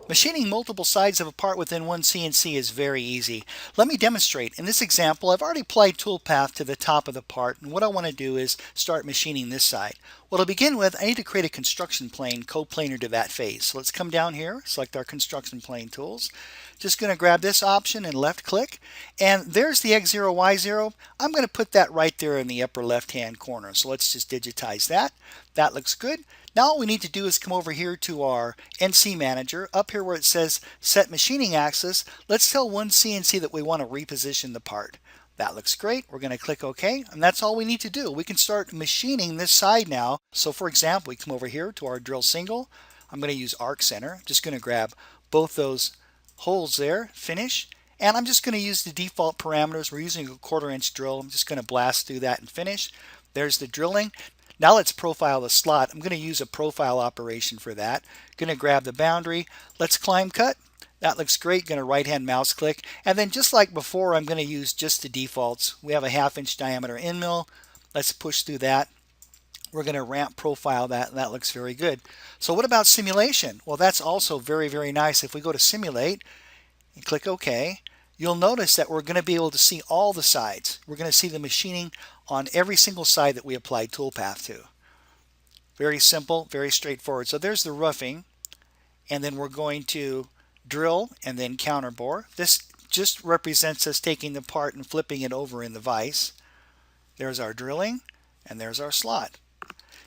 Machining multiple sides of a part within OneCNC is very easy. Let me demonstrate. In this example, I've already applied toolpath to the top of the part, and what I want to do is start machining this side. Well, to begin with, I need to create a construction plane coplanar to that face. So let's come down here, select our construction plane tools. Just going to grab this option and left click, and there's the X0, Y0. I'm going to put that right there in the upper left hand corner. So let's just digitize that. That looks good. Now all we need to do is come over here to our NC Manager. Up here where it says Set Machining Axis, let's tell OneCNC that we want to reposition the part. That looks great. We're going to click OK, and that's all we need to do. We can start machining this side now. So for example, we come over here to our drill single. I'm going to use Arc Center. Just going to grab both those holes there, finish, and I'm just going to use the default parameters. We're using a 1/4 inch drill. I'm just going to blast through that and finish. There's the drilling. Now let's profile the slot. I'm going to use a profile operation for that. Going to grab the boundary. Let's climb cut. That looks great. Going to right hand mouse click. And then just like before, I'm going to use just the defaults. We have a 1/2 inch diameter end mill. Let's push through that. We're going to ramp profile that, and that looks very good. So what about simulation? Well, that's also very, very nice. If we go to simulate and click OK, you'll notice that we're going to be able to see all the sides. We're going to see the machining on every single side that we applied toolpath to. Very simple, very straightforward. So there's the roughing, and then we're going to drill and then counterbore. This just represents us taking the part and flipping it over in the vise. There's our drilling, and there's our slot.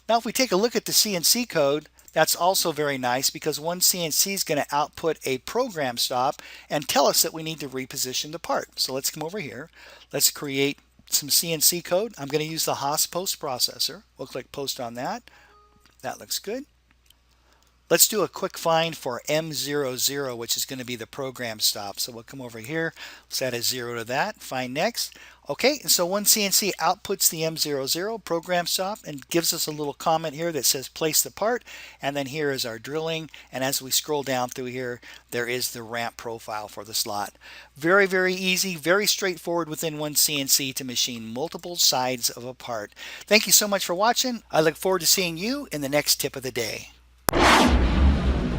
Now if we take a look at the CNC code, that's also very nice because OneCNC is going to output a program stop and tell us that we need to reposition the part. So let's come over here. Let's create some CNC code. I'm going to use the Haas post processor. We'll click post on that. That looks good. Let's do a quick find for M00, which is going to be the program stop. So we'll come over here, let's add a 0 to that, find next. Okay, and so OneCNC outputs the M00 program stop and gives us a little comment here that says place the part, and then here is our drilling, and as we scroll down through here, there is the ramp profile for the slot. Very, very easy, very straightforward within OneCNC to machine multiple sides of a part. Thank you so much for watching. I look forward to seeing you in the next tip of the day.